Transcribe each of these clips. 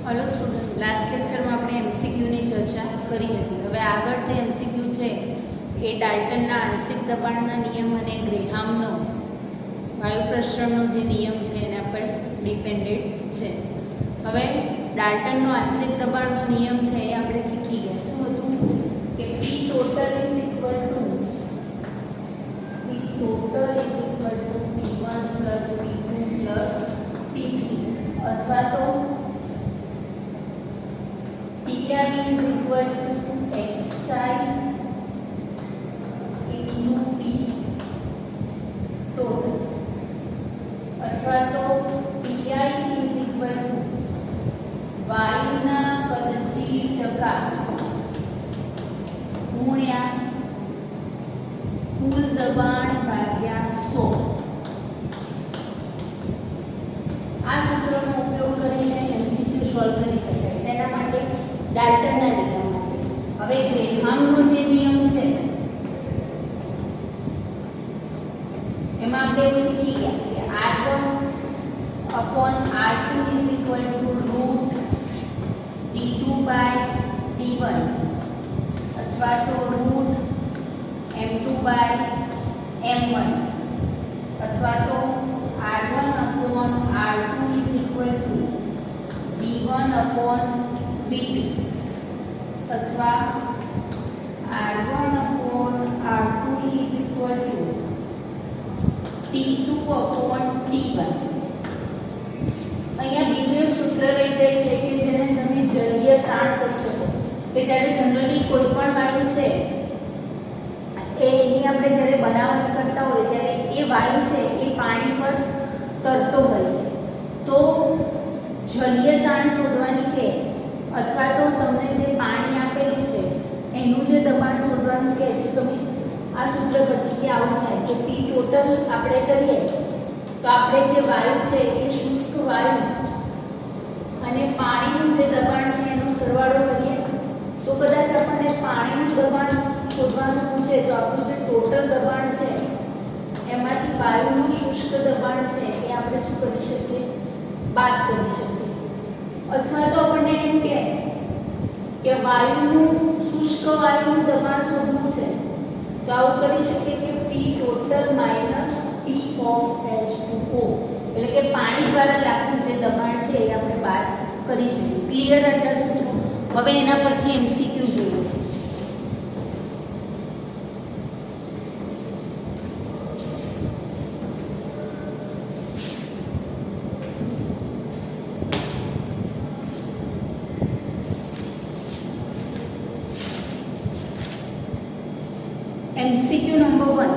Hello student, last lecture में આપણે એમસીક્યુની ચર્ચા કરી હતી। હવે આગળ જે એમસીક્યુ છે એ ડાલ્ટનના આંશિક દબાણના નિયમ અને ગ્રેહામનો વાયુ પ્રસરણનો જે નિયમ છે એના પર ડિપેન્ડેન્ટ છે। હવે ડાલ્ટનનો આંશિક દબાણનો નિયમ છે એ આપણે શીખી ગયા। શું હતું કે P total is equal to P1 plus P2 plus P3 અથવા તો Pi is equal to xi into P total અથવા તો Pi is equal to વાયુના કદથી ટકા ગુણ્યા કુલ દબાણ ભાગ્યા 100। આ સૂત્રનો ઉપયોગ કરીને એમસીક્યુ સોલ્વ કરી શકાય। શેના માટે? ડાલ્ટનના નિયમ માટે। હવે ગ્રેહામનો જે નિયમ છે એમાં આપણે એવું શીખી ગયા કે R1 upon R2 is equal to root D2 by D1 અથવા તો root M2 by M1 અથવા તો R1 upon R2 is equal to V1 upon V2 અથવા R1 upon R2 is equal to T2 upon T1। અહીંયા બીજું એક સૂત્ર રહી જાય છે કે જેને તમે જલીય તાણ કહી શકો કે જ્યારે જનરલી કોઈ પણ વાયુ છે એની આપણે જ્યારે બનાવટ કરતા હોય ત્યારે એ વાયુ છે એ પાણી પર તરતો હોય છે, તો જલીય તાણ શોધવાની કે અથવા તો તમને જે પાણી આપેલું છે એનું જે દબાણ શોધવાનું કે તમે આ સૂત્ર પરથી કે આવું થાય કે P ટોટલ આપણે કરીએ તો આપણે જે વાયુ છે એ શુષ્ક વાયુ અને પાણીનું જે દબાણ છે એનો સરવાળો કરીએ તો કદાચ આપણને પાણીનું દબાણ શોધવાનું પૂછે તો આપણું જે ટોટલ દબાણ છે એમાંથી વાયુનું શુષ્ક દબાણ છે એ આપણે શું કરી શકીએ? બાદ કરી શકીએ। અથવા તો આપણને એમ કહે કે વાયુનું શુષ્ક વાયુનું દબાણ શોધવું છે તો આવું કરી શકીએ કે P total minus P of H2O, એટલે કે પાણી દ્વારા લાગતું જે દબાણ છે એ આપણે બાદ કરી શકીએ। ક્લિયર આટલા સૂત્રો? હવે એના પરથી એમસીક્યુ જોઈએ। એમસીક્યુ નંબર 1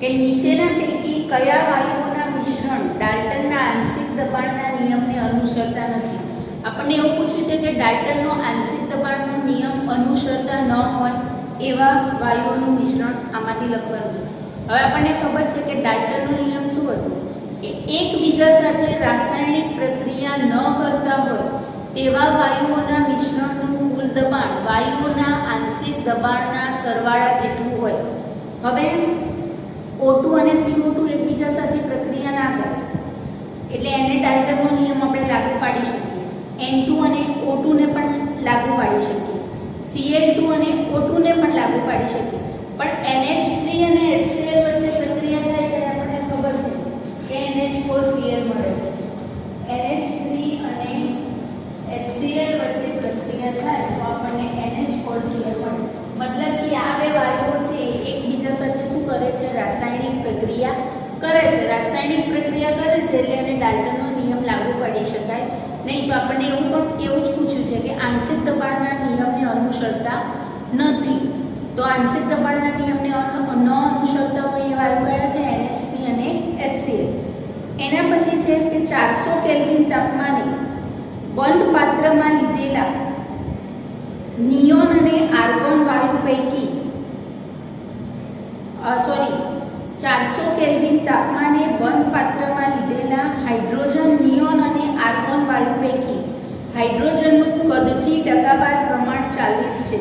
કે નીચેના પૈકી કયા વાયુઓના મિશ્રણ ડાલ્ટનના આંશિક દબાણના નિયમને અનુસરતા નથી? આપણને એવું પૂછ્યું છે કે ડાલ્ટનનો આંશિક દબાણનો નિયમ અનુસરતા ન હોય એવા વાયુઓનું મિશ્રણ આમાંથી લખવાનું છે। હવે આપણને ખબર છે કે ડાલ્ટનનો નિયમ શું હતો કે એકબીજા સાથે રાસાયણિક પ્રક્રિયા ન કરતા હોય તેવા વાયુઓના મિશ્રણનું કુલ દબાણ વાયુઓના આંશિક દબાણના સરવાળા જેટલું હોય। હવે O2 અને CO2 એકબીજા સાથે પ્રક્રિયા ના કરે એટલે એને ડાલ્ટનનો નિયમ આપણે લાગુ પાડી શકીએ। N2 અને O2 ને પણ લાગુ પાડી શકીએ, Cl2 અને O2 ને પણ લાગુ પાડી શકીએ, પણ NH3 અને HCl વચ્ચે પ્રક્રિયા થાય એટલે આપણને ખબર છે કે NH4Cl મળે છે। NH3 અને HCl વચ્ચે પ્રક્રિયા થાય તો આપણને NH4Cl મળે। મતલબ કે આ બે વાયુઓ છે એકબીજા સાથે શું કરે છે? રાસાયણિક પ્રક્રિયા કરે છે। રાસાયણિક પ્રક્રિયા કરે છે એટલે એને ડાલ્ટનનો નિયમ લાગુ પાડી શકાય નહીં। તો આપણને એવું જ પૂછ્યું છે કે આંશિક દબાણના નિયમને અનુસરતા નથી, તો આંશિક દબાણના નિયમને ન અનુસરતા હોય એ વાયુ કયા છે? NH3 અને HCl। એના પછી છે કે 400 કેલ્વિન તાપમાને બંધ પાત્રમાં લીધેલા નિયોન અને આર્ગોન વાયુ પૈકી 400 કેલ્વિન તાપમાને બંધ પાત્રમાં લીધેલા હાઇડ્રોજન નિયોન અને આર્ગોન વાયુ પૈકી હાઇડ્રોજનનું કદથી ટકાવાર પ્રમાણ 40 છે।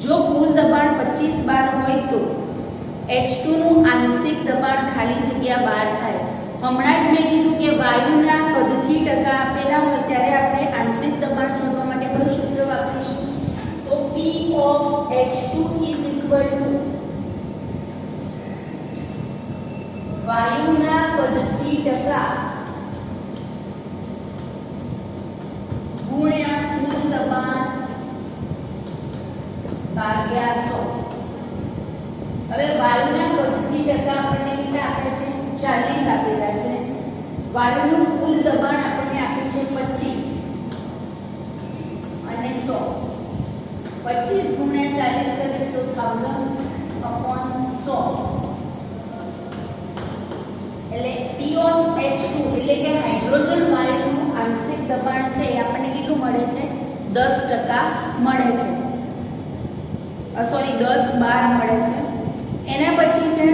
જો કુલ દબાણ 25 બાર હોય તો H2 નું આંશિક દબાણ ખાલી જગ્યા 12 થાય। હમણાં જ મેં કીધું કે વાયુના કદથી ટકા આપેલા હોય ત્યારે આપણે આંશિક દબાણ શોધવા માટે કયું સૂત્ર વાપરીશું? તો P of H2 is equal to વાયુના કદથી ટકા ગુણ્યા કુલ દબાણ ભાગ્યા 100. હવે વાયુના કદથી ટકા આપણને કેટલા આપ્યા છે? 40 આપેલા છે. વાયુનું કુલ દબાણ આપણને આપ્યું છે 25 અને 100. 25 ગુણ્યા 40 કરીશ તો 1000/100 એટલે P of H2 એટલે કે હાઇડ્રોજન વાયુનું આંશિક દબાણ છે એ આપણને કેટલું મળે છે? 10% મળે છે. સોરી 10-12 મળે છે. એના પછી છે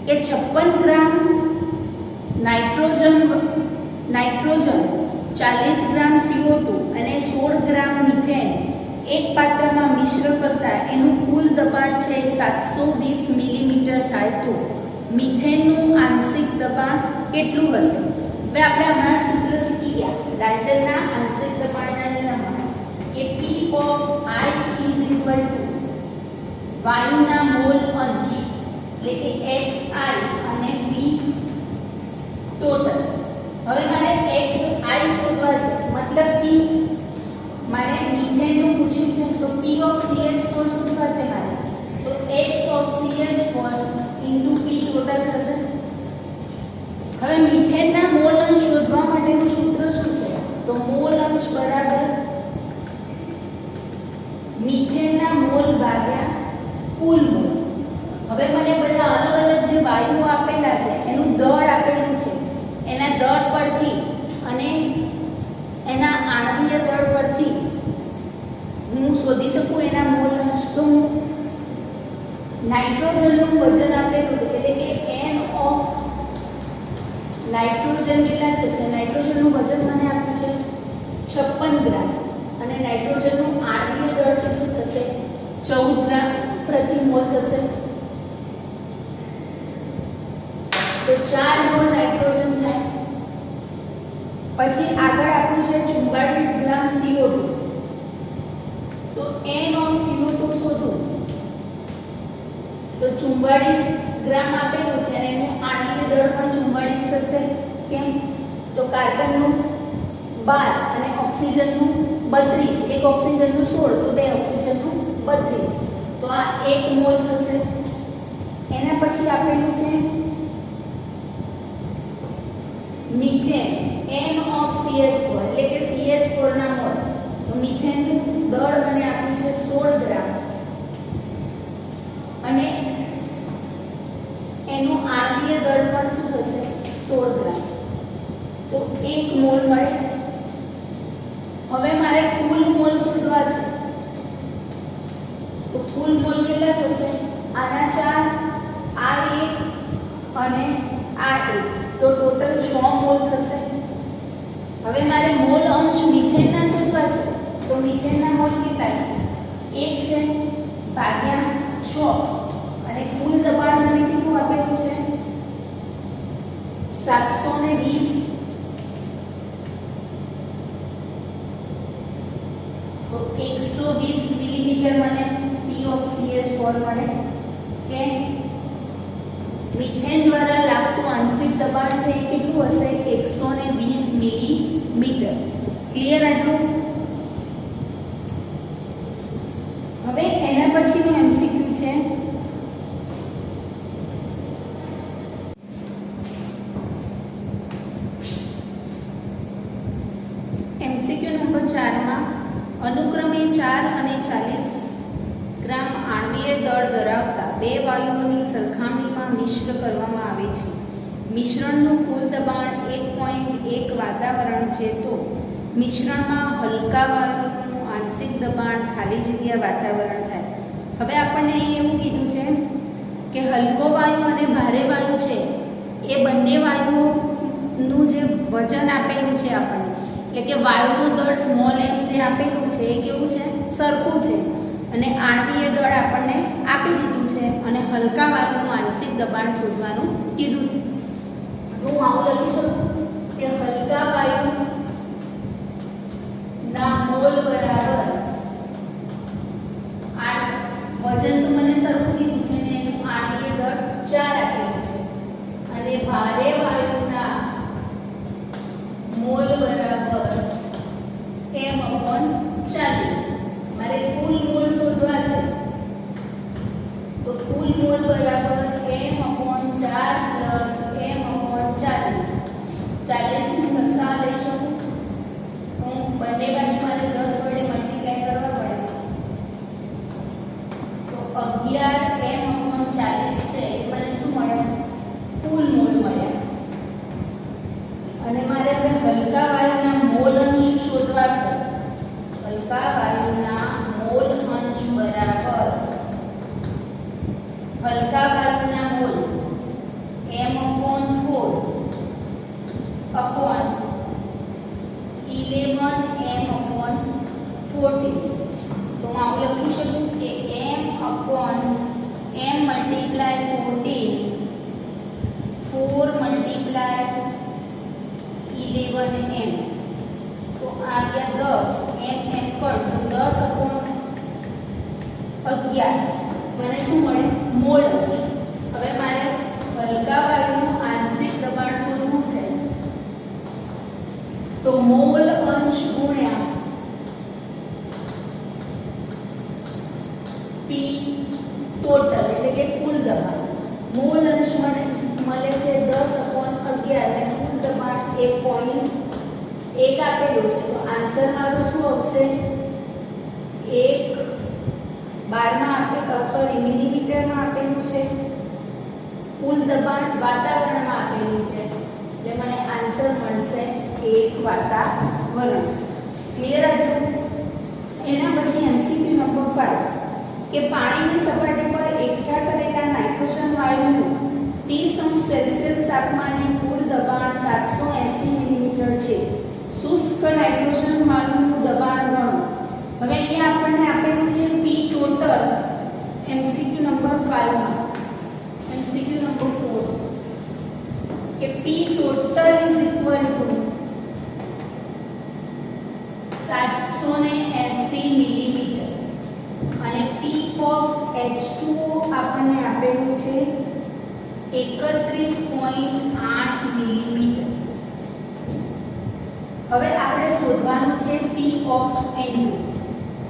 કે 56 ગ્રામ નાઇટ્રોજન 40 ગ્રામ CO2 અને 16 ગ્રામ મિથેન એક પાત્રમાં મિશ્ર કરતા એનું કુલ દબાણ છે 720 મિલીમીટર થાય તો મિથેનનું આંશિક દબાણ કેટલું હશે? હવે આપણે હમણાં સૂત્ર શીખી ગયા ડાલ્ટનના આંશિક દબાણના નિયમમાં કે P of I is equal to વાયુના મોલ અંશ એટલે કે XI અને P ટોટલ. હવે મારે XI શોધવા છે મતલબ કે મારે મિથેનનું પૂછ્યું છે તો P of CH4 શોધવા છે મારે તો X of CH4 into P total થશે. હવે મિથેનના મોલ અંશ શોધવા માટેનું સૂત્ર શું છે? તો મોલ અંશ બરાબર મિથેનના મોલ ભાગ્યા કુલ મોલ. હવે મને બધા અલગ અલગ જે વાયુઓ આપેલા છે એનું દળ આપેલું છે એના દળ પરથી અને એના આણ્વીય દળ પરથી હું શોધી શકું એના મોલ અંશ. તો નાઇટ્રોજનનું વજન આપેલું છે એટલે કે N of નાઇટ્રોજન કેટલા થશે? નાઇટ્રોજનનું વજન મને આપ્યું છે 56 ગ્રામ અને નાઇટ્રોજનનું આણ્વીય દળ કેટલું થશે? 14 ગ્રામ પ્રતિ મોલ થશે. તો 4 મોલ નાઇટ્રોજન થાય. પછી આગળ આપ્યું છે 44 ગ્રામ CO2 તો N of CO2 શોધું તો 44 ગ્રામ આપેલું છે અને એનું આણ્વીય દળ પણ 44 થશે. કેમ? તો કાર્બનનું 12 અને ઓક્સિજનનું 32. એક ઓક્સિજનનું 16 તો બે ઓક્સિજનનું 32. તો આ 1 મોલ થશે. એના પછી આપેલું છે મિથેન N of CH4 એટલે કે CH4 ના મોલ. તો મિથેનનું દળ મને આપ્યું છે 16 ગ્રામ અને એનું આણ્વીય દળ પણ શું થશે? 16 ગ્રામ. તો 1 મોલ મળે. હવે મારે કુલ મોલ શોધવા છે તો કુલ મોલ કેટલા થશે? આના 4 આ 1 અને આ 1 તો ટોટલ 6 મોલ થશે. હવે મારે મોલ અંશ મિથેનના શોધવા છે તો મિથેનના મોલ કેટલા છે? 1 છે ભાગ્યા 6 અને કુલ દબાણ મને કેટલું આપેલું છે? 720. તો 120 મિલીમીટર મને P of CH4 મળે. કે મિથેન દ્વારા લાગતું આંશિક દબાણ છે એ કેટલું હશે? 120 મિલીમીટર. ક્લિયર આટલું? હવે એના પછીનું MCQ છે MCQ નંબર 4 માં અનુક્રમે 4 અને 40 ગ્રામ આણ્વીય દળ ધરાવતા બે વાયુઓની સરખામણીમાં મિશ્ર કરવામાં આવે છે. મિશ્રણનું કુલ દબાણ 1.1 વાતાવરણ છે તો મિશ્રણમાં હલકા વાયુઓનું આંશિક દબાણ ખાલી જગ્યા વાતાવરણ થાય. હવે આપણને અહીં એવું કીધું છે કે હલકો વાયુ અને ભારે વાયુ છે એ બંને વાયુઓનું જે વજન આપેલું છે આપણને એટલે કે વાયુનું દળ સ્મોલ m જે આપેલું છે એ કેવું છે? સરખું છે અને આણ્વીય દળ આપણને આપી દીધું છે અને હલકા વાયુનું આંશિક દબાણ શોધવાનું કીધું છે. તો હું આવું લખી શકું કે હલકા વાયુ ભારે વાયુના મોલ બરાબર m/40. મારે કુલ મોલ શોધવા છે તો કુલ મોલ બરાબર m/4 m/40. 40 નું લસા લઈ શકું હું બંને બાજુ મારે 10 વડે મલ્ટીપ્લાય કરવા પડે તો 11 m/40 છે મને શું મળે કુલ મોલ મળ્યા. અને મારે હવે હલકા વાયુના મોલ અંશ શોધવા છે. હલકા વાયુના મોલ અંશ બરાબર હલકા વાયુના મોલ m/4 upon 11m/14. તો હું આવું લખી શકું કે m/m multiply 14 4 multiply 11m તો આ ગયા 10 m કર તો 10/11 મને શું મળે મોલ અંશ. હવે મારે હલકા વાયુનું આંશિક દબાણ શોધવું છે તો મોલ અંશ ગુણ્યા p ટોટલ એટલે કે કુલ દબાણ. મોલ અંશ મળે છે 10/11 અને કુલ દબાણ 1.1 આપેલું છે તો આન્સર મારો શું આવશે 1/12 મિલીમીટરમાં આપેલું છે. કુલ દબાણ વાતાવરણમાં આપેલું છે એટલે મને આન્સર મળશે 1 વાતાવરણ. ક્લિયર હતું? એના પછી MCQ નંબર 5 કે પાણીની સપાટી પર એકઠા કરેલા નાઇટ્રોજન વાયુનું 30°C તાપમાને કુલ દબાણ 780 મિલીમીટર છે. શુષ્ક નાઇટ્રોજન વાયુનું દબાણ ગણો. હવે અહીંયા આપણને આપેલું છે P ટોટલ MCQ નંબર 5 માં. MCQ નંબર 4 કે P total is equal to 780 millimetre અને P ઓફ H2O આપણને આપેલું છે 31.8 મિલીમીટર. હવે આપણે શોધવાનું છે P ઓફ N2.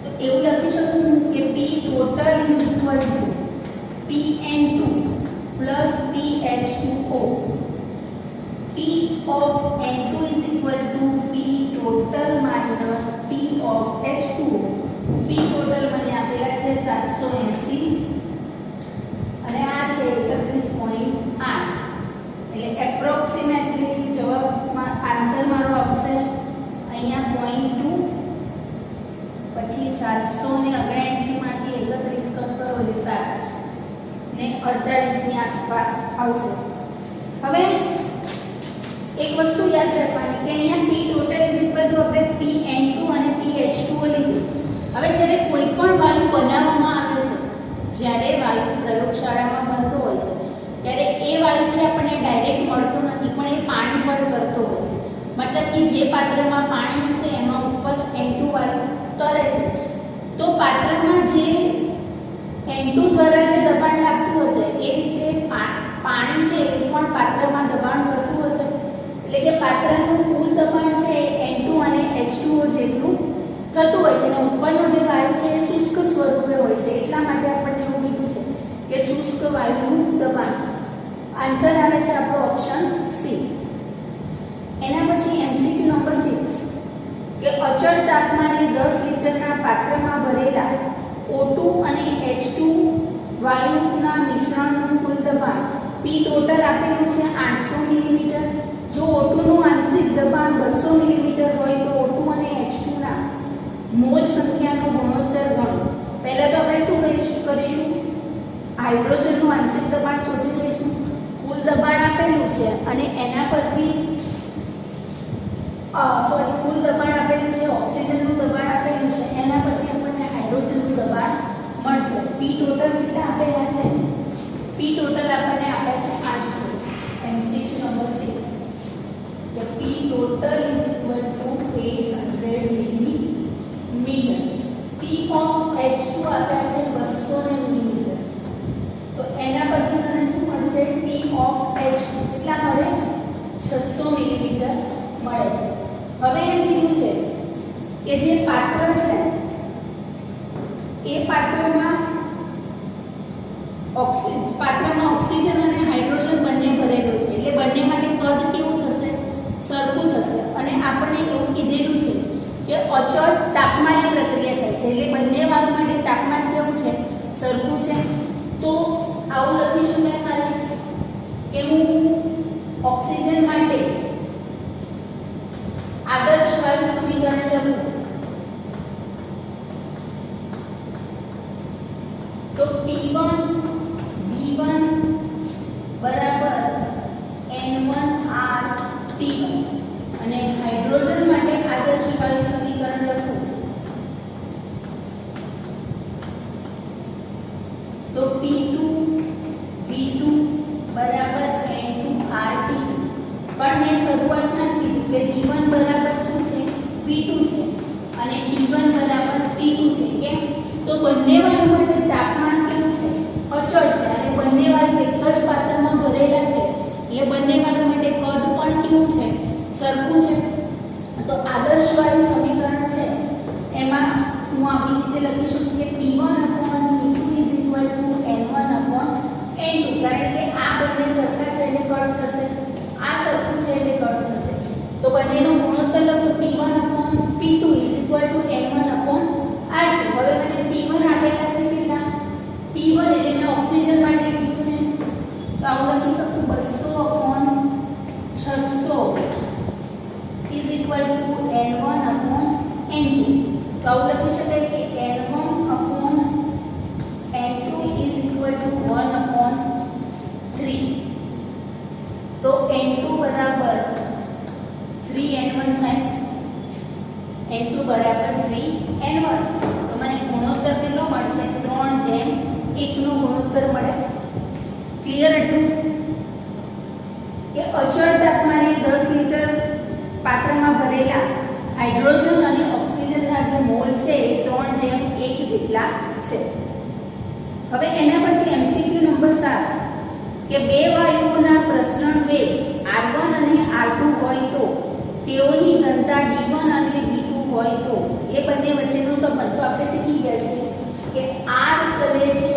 તો એવું લખી શકું કે P total is equal to PN2 plus PH2O. P of N2 is equal to P total minus P of H2O. P total મને આપેલા છે 780 અને આ છે 31.8 એટલે એપ્રોક્સિમેટલી જવાબમાં આન્સર મારો આવશે અહીંયા 0.2 પછી 779 માંથી 31 કટ કરો એટલે 7 ને 48 ની આસપાસ આવશે. હવે એક વસ્તુ યાદ રાખવાની કે અહીંયા P total is equal to આપણે PN2 અને PH2O લીધું. હવે જ્યારે કોઈ પણ વાયુ બનાવવામાં આવે છે, જ્યારે વાયુ પ્રયોગશાળામાં બનતો હોય છે ત્યારે એ વાયુ છે આપણને ડાયરેક્ટ મળતો નથી પણ એ પાણી પર કરતો હોય છે. મતલબ કે જે પાત્રમાં પાણી હશે એમાં ઉપર N2 વાયુ તરે છે તો પાત્રમાં જે N2 દ્વારા જે દબાણ લાગતું હશે એ રીતે પાણી છે એ પણ પાત્રમાં દબાણ કરતું હશે. એટલે કે પાત્રનું કુલ દબાણ છે N2 અને H2O જેટલું થતું હોય છે અને ઉપરનો જે વાયુ છે એ શુષ્ક સ્વરૂપે હોય છે. એટલા માટે આપણને એવું કીધું છે કે શુષ્ક વાયુનું દબાણ. આન્સર આવે છે આપણો ઓપ્શન સી. એના પછી MCQ નંબર 6 કે અચળ તાપમાને 10 લીટરના પાત્રમાં ભરેલા O2 અને H2 વાયુના મિશ્રણનું કુલ દબાણ P ટોટલ આપેલું છે 800 મિલીમીટર. જો O2 નું આંશિક દબાણ 200 મિલીમીટર હોય તો O2 અને H2 ના મોલ સંખ્યાનો ગુણોત્તર ગણો. પહેલા તો આપણે શું કરીશું હાઇડ્રોજનનું આંશિક દબાણ શોધી લઈશું. કુલ દબાણ આપેલું છે અને એના પરથી કુલ દબાણ આપેલું છે, ઓક્સિજનનું દબાણ આપેલું છે, એના પરથી આપણને હાઇડ્રોજનનું દબાણ મળશે. P ટોટલ કેટલા આપેલા છે? P ટોટલ આપણને આપ્યા છે 800. MCQ નંબર 6 કે P total is equal to 800 millimetre. P of H2 આપ્યા છે 200 મિલીમીટર. તો એના પરથી મને શું મળશે? P of H2 કેટલા મળે? 600 મિલીમીટર મળે છે. હવે એમ કીધું છે કે જે પાત્ર છે એ પાત્રમાં ઓક્સિજન અને હાઇડ્રોજન બંને ભરેલું છે, એટલે બંને માટે કદ કેવું થશે? સરખું થશે. અને આપણને એવું કીધેલું છે કે અચળ તાપમાનની પ્રક્રિયા થાય છે, એટલે બંને વાયુ માટે તાપમાન કેવું છે? સરખું છે. તો આવું લખી શકાય મારે કે હું ઓક્સિજન માટે આદર્શ વાયુ સમીકરણ લખું તો T1 V1 બરાબર N1RT અને હાઇડ્રોજન માટે આદર્શ વાયુ સમીકરણ લખું તો T2 V2 બરાબર N2RT. પણ મેં શરૂઆતમાં જ કીધું કે T1 બરાબર શું છે? P2 છે અને T1 બરાબર T2 છે. કેમ? તો બંને વાયુ માટે તાપમાન કેવું છે? અચળ છે અને બંને વાયુ એક જ પાત્રમાં ભરેલા છે, એટલે બંને વાયુ માટે કદ પણ કેવું છે? સરખું છે. તો આદર્શ વાયુ સમીકરણ છે એમાં હું આવી રીતે લખી શકું કે P1/P2 N1/N2, કારણ કે આ બંને સરખા છે એટલે કદ થશે, આ સરખું છે એટલે કદ થશે. તો બંનેનો ગુણોત્તર લખો P1/P2 N1/R2. હવે મને P1 આપેલા છે કેટલા? P1 એટલે મેં ઓક્સિજન માટે લીધું છે તો આવું લખી શકું 200/600 N1/N2. તો આવું લખી શકાય કે N1/N2 1/3. તો N2 બરાબર 3N1 થાય. N2 બરાબર 3N1. તો મને ગુણોત્તર કેટલો મળશે? 3:1 નો ગુણોત્તર મળે. ક્લિયર? એટલું કે અચળ તાપમાને 10 લિટર પાત્રમાં ભરેલા હાઇડ્રોજન અને ઓક્સિજનના જે મોલ છે એ 3:1 જેટલા છે. હવે એના પછી એમસીક્યુ નંબર 7 કે બે વાયુઓના પ્રસરણ વેગ R1 અને R2 હોય તો તેઓની ઘનતા D1 અને D2 હોય તો એ બંને વચ્ચેનો સંબંધ. તો આપણે શીખી ગયા છે કે R ચલે છે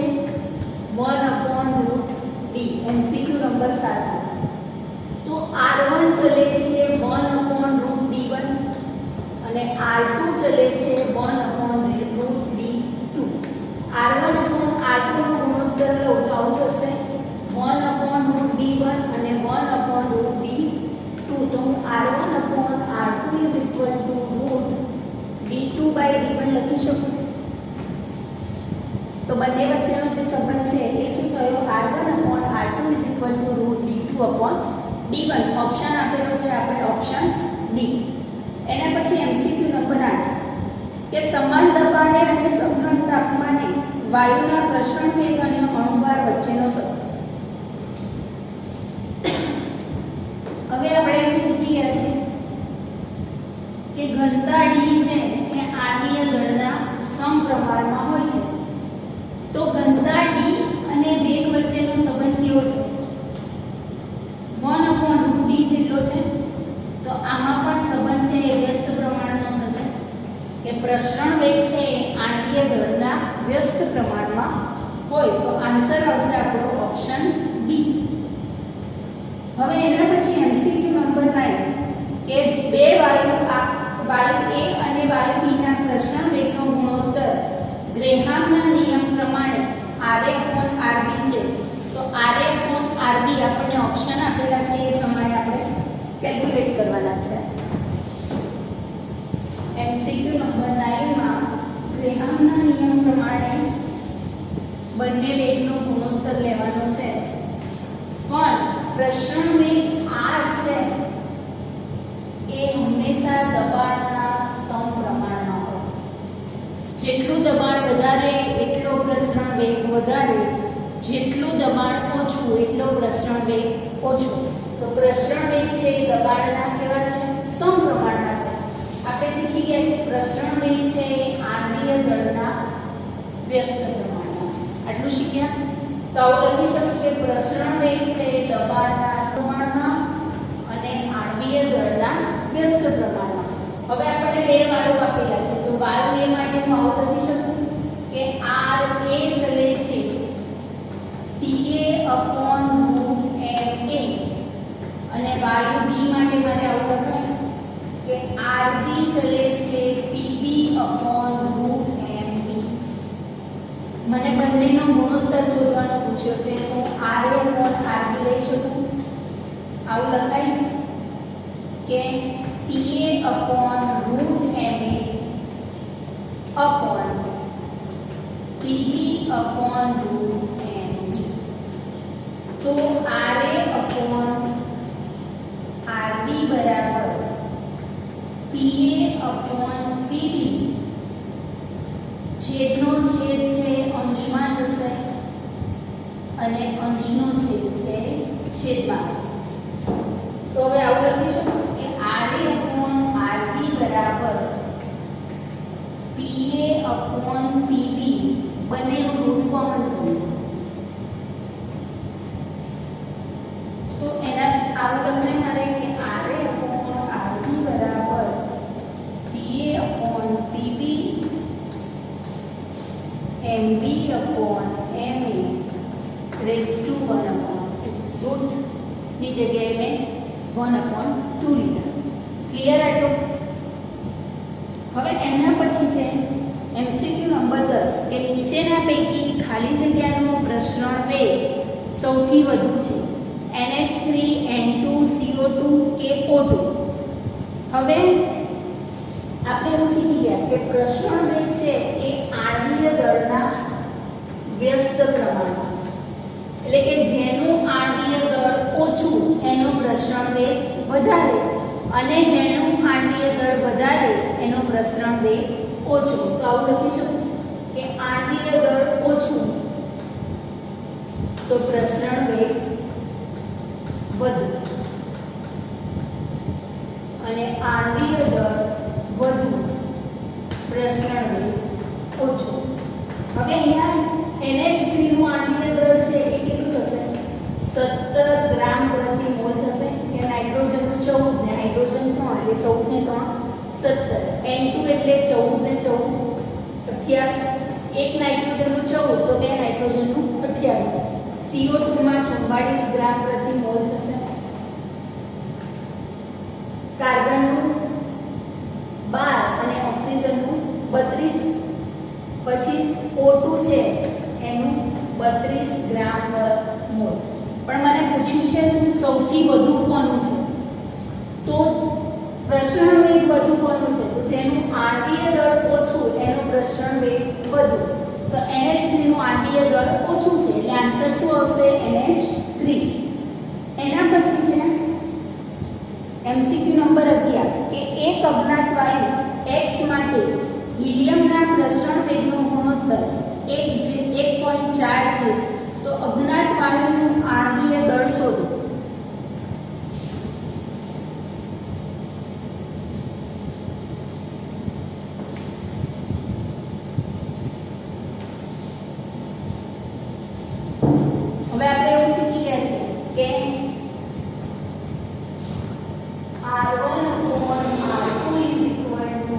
1/√D. એમસીક્યુ નંબર 7 તો R1 ચલે છે 1/√D1 અને R2 ચલે છે 1/√D2. R1/R2 નો ગુણોત્તર લો તો આવું થશે 1/√D1 અને 1/√D2. તો હું R1/R2 √D2/D1 લખી શકું. તો બંને વચ્ચેનો જે સંબંધ છે એ શું થયો? R1/R2 √D2/D1. ઓપ્શન આપેલો છે આપણે ઓપ્શન ડી. એના પછી એમસીક્યુ નંબર 8 કે સમાન દબાણે અને સમાન તાપમાને વાયુના પ્રસરણ વેગ અને અણુભાર વચ્ચેનો સંબંધ. હવે આપણે એવું શીખી ગયા છે કે ઘનતા D છે એ આણ્વીય દળના સમપ્રમાણમાં હોય છે. તો ઘનતા D અને વેગ વચ્ચેનો સંબંધ કેવો છે? 1/√D જેટલો છે. તો આમાં પણ સંબંધ છે એ વ્યસ્ત પ્રમાણનો થશે કે પ્રસરણ વેગ છે એ આણ્વીય દળના વ્યસ્ત પ્રમાણમાં હોય. તો આન્સર આવશે આપણો ઓપ્શન બી. હવે એના પછી એમસીક્યુ નંબર 9 કે બે વાયુ A અને વાયુ B ના પ્રસરણ વેગનો ગુણોત્તર ગ્રેહામના નિયમ પ્રમાણે RA/RB છે. તો RA/RB આપણને ઓપ્શન આપેલા છે એ પ્રમાણે આપણે કેલ્ક્યુલેટ કરવાના છે. એમસીક્યુ નંબર 9 માં ગ્રેહામના નિયમ પ્રમાણે બંને વેગનો ગુણોત્તર લેવાનો છે. પણ પ્રસરણ વેગ R છે એ હંમેશા દબાણના સમપ્રમાણમાં હોય. જેટલું દબાણ વધારે એટલો પ્રસરણ વેગ વધારે, જેટલું દબાણ ઓછું એટલો પ્રસરણ વેગ ઓછો. તો પ્રસરણ વેગ છે એ દબાણના કેવા છે? સમપ્રમાણમાં છે. આપણે શીખી ગયા કે પ્રસરણ વેગ છે એ આણ્વીય દળના વ્યસ્ત પ્રમાણમાં છે. આટલું શીખ્યા? તો આવું લખી શકું કે પ્રસરણ વેગ છે એ દબાણના સમપ્રમાણમાં અને વાયુ એ માટે હું આવું લખી શકું કે r એ ચલે છે TA/√ma અને વાયુ b માટે મારે આવું લખાય કે rb ચલે છે PB/√mb. મને બંનેનો ગુણોત્તર શોધવાનો પૂછ્યો છે તો RA/RB લઈ શકું. આવું લખાય કે TA/√ma/PB/√mb. તો RA/RB બરાબર PA/PB છેદનો છેદ છે અંશમાં જશે અને અંશનો છેદ છે છેદમાં. તો હવે આવું લખી શકું કે RA/RB બરાબર PA/PB બંનેનું રૂટ કોમન કરું તો એના આવું લખાય મારે કે RA/RB બરાબર PA/PB MB/ma raised to 1/2. Route ની જગ્યાએ મેં 1/2 લીધા. ક્લિયર આટલું? હવે એના પછી છે MCQ નંબર 10 કે નીચેના પૈકી ખાલી જગ્યાનો પ્રસરણ વેગ સૌથી વધુ છે NH3 N2 CO2 કે O2. હવે આપણે એવું શીખી ગયા કે પ્રસરણ વેગ છે એ આણ્વીય દળના વ્યસ્ત પ્રમાણમાં, એટલે કે જેનું આણ્વીય દળ ઓછું એનો પ્રસરણ વેગ વધારે અને જેનું આણ્વીય દળ વધારે એનો પ્રસરણ વેગ ઓછો. તો આવું લખી શકું કે આણ્વીય દળ ઓછું તો પ્રસરણ વેગ વધુ અને આણ્વીય દળ વધુ પ્રસરણ વેગ ઓછો. હવે અહીંયા NH3 નું આણ્વીય દળ છે એ કેટલું થશે? 17 ગ્રામ પ્રતિ મોલ થશે. કે નાઇટ્રોજન નું 14 ને હાઇડ્રોજન 3 એટલે 14 ને 3 17. N2 એટલે 14 ને 14 28. એક નાઇટ્રોજન નું 14 તો બે નાઇટ્રોજન નું 28. CO2 માં 44 ગ્રામ પ્રતિ મોલ થશે. કાર્બન નું 12 અને ઓક્સિજન નું 32. પછી O2 છે એનું 32 ગ્રામ પર મોલ. પણ મને પૂછ્યું છે શું સૌથી વધુ કોનું છે? તો પ્રસરણ વેગ વધુ કોનું છે? તો જેનું આણ્વીય દળ ઓછું એનો પ્રસરણ વેગ વધુ. તો NH3 નું આણ્વીય દળ ઓછું છે એટલે આન્સર શું આવશે? NH3. એના પછી છે MCQ નંબર 11 કે એક અજ્ઞાત વાયુ X માટે હિલિયમના પ્રસરણ વેગનો ગુણોત્તર 1.4 છે. તો અજ્ઞાત વાયુનું આણ્વીય દળ શોધો. હવે આપણે એવું શીખી ગયા છે કે R1/R2 is equal to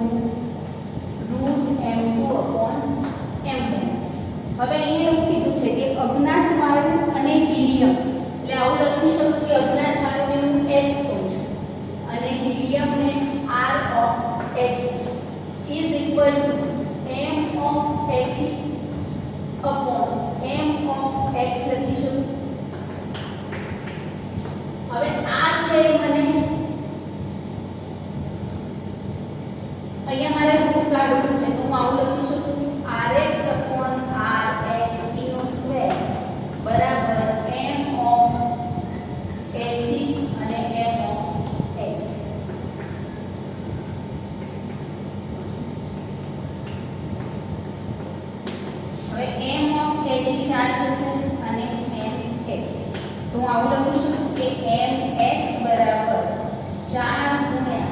√m2/m1. હવે અહીંયા એવું કીધું છે કે અજ્ઞાત વાયુ અને હિલિયમ, એટલે આવું લખી શકું કે અજ્ઞાત વાયુને હું X કહું છું અને હિલિયમને R of H is equal to m of H upon m of X લખી શકું. હવે આ છે મને અહીંયા મારે રૂટ કાઢવું છે તો હું આવું લખી શકું Rx/RH બરાબર m of H અને m of X. હવે m of H 4 થશે અને m x. તો હું આવું લખી શકું કે m x બરાબર 4 ગુણ્યા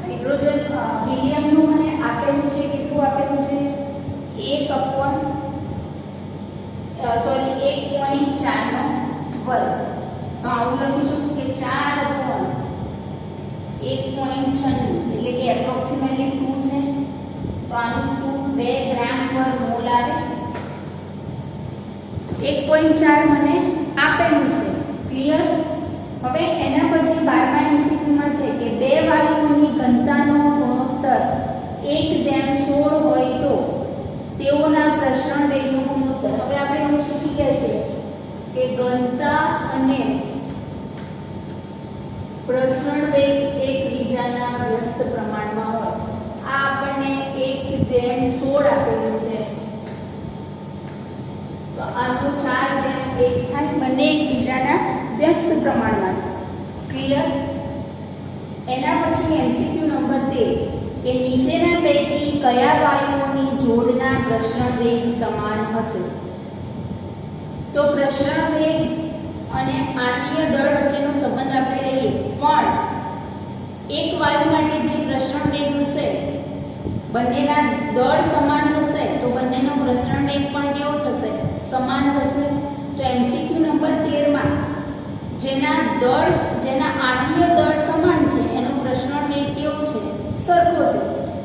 હાઇડ્રોજન હિલિયમનું મને આપેલું છે કેટલું આપેલું છે 1/1.4 નો વર્ગ તો આવું લખીશું કે 4/1.96 એટલે કે એપ્રોક્સિમેટલી 2 છે, તો આનું 2 ગ્રામ પર મોલ આવે. 1.4 મને આપેલું છે. ક્લિયર? હવે એના પછી 12મા એમસીક્યુમાં છે કે બે વાયુઓની ઘનતાનો ગુણોત્તર 1:16 હોય તો તેઓના પ્રસરણ વેગનો ગુણોત્તર. હવે આપણે એવું શીખી ગયા છે કે ઘનતા અને પ્રસરણ વેગ એકબીજાના વ્યસ્ત પ્રમાણમાં હોય. આ આપણને 1:16 આપેલું છે, તો આનું 4:1 થાય. બંને એકબીજાના વ્યસ્ત પ્રમાણમાં છે. ક્લિયર? એના પછી એમસીક્યુ નંબર 13 કે નીચેના પૈકી કયા વાયુઓની જોડના પ્રસરણ વેગ સમાન હશે? તો પ્રસરણ વેગ અને આણ્વીય દળ વચ્ચેનો સંબંધ આપણે લઈએ, પણ એક વાયુ માટે જે પ્રસરણ વેગ હશે બંનેના દળ સમાન થશે તો બંનેનો પ્રસરણ વેગ પણ કેવો થશે? સમાન થશે. તો એમસીક્યુ નંબર 13 માં જેના આણ્વીય દળ સમાન છે એનો પ્રસરણ વેગ કેવો છે? સરખો છે.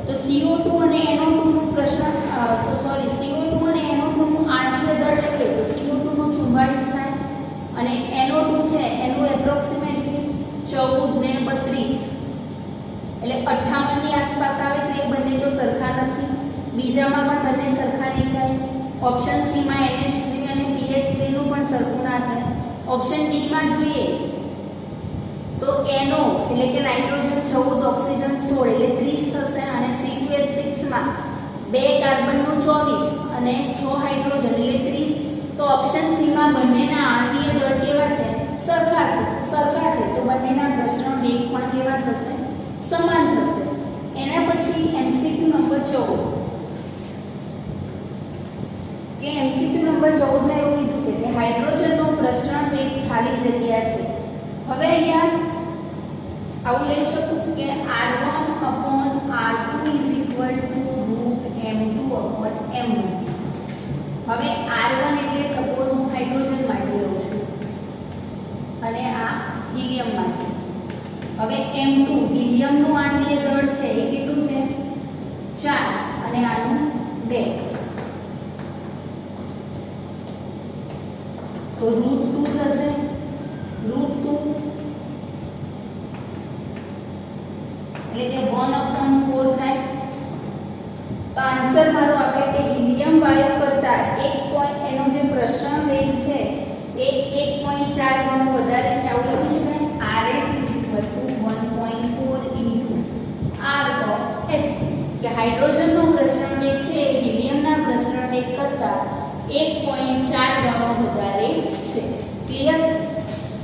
તો CO2 અને NO2 નું પ્રસરણ CO2 અને NO2 નું આણ્વીય દળ લઈએ તો CO2 નું 44 થાય અને NO2 છે એનું એપ્રોક્સિમેટલી 14 ને 32 એટલે 58 ની આસપાસ આવે. તો એ બંને તો સરખા નથી. બીજામાં પણ બંને સરખા નહીં થાય. ઓપ્શન સી માં NH3 અને PH3 નું પણ સરખું ના થાય. ઓપ્શન ડી માં જોઈએ તો NO એટલે કે નાઇટ્રોજન 14 ઓક્સિજન 16 એટલે 30 થશે અને C2H6 માં 2 કાર્બન નું 24 અને 6 હાઇડ્રોજન એટલે 30. તો ઓપ્શન સી માં બંનેના આણ્વીય દળ કેવા છે? સરખા છે. તો બંનેના પ્રસરણ વેગ પણ કેવા થશે? સમાન થશે. એના પછી એમસીક્યુ નંબર 14 કે એમસીક્યુ નંબર 14 માં એવું કીધું છે કે હાઇડ્રોજનનો પ્રસરણ વેગ ખાલી જગ્યા છે. હવે અહીંયા આવું લઈ શકું કે R1/R2 √M2/M1. હવે R1 એટલે સપોઝ હું હાઇડ્રોજન માટે લઉં છું અને આ હિલિયમ માટે. હવે M2 હિલિયમનું આણ્વીય દળ છે એ કેટલું છે? 4 અને આનું 2. તો √2 થશે. √2 એટલે કે 1/4 થાય. તો આન્સર મારો આવે કે હિલિયમ વાયુ કરતા એનો જે પ્રસરણ વેગ છે એ 1.4 ગણો વધારે છે. આવું લખી શકાય. RH = 1.4 × R/H કે હાઇડ્રોજનનો પ્રસરણ વેગ છે એ હિલિયમના પ્રસરણ વેગ કરતા 1.4 ગણો વધારે છે. ક્લિયર?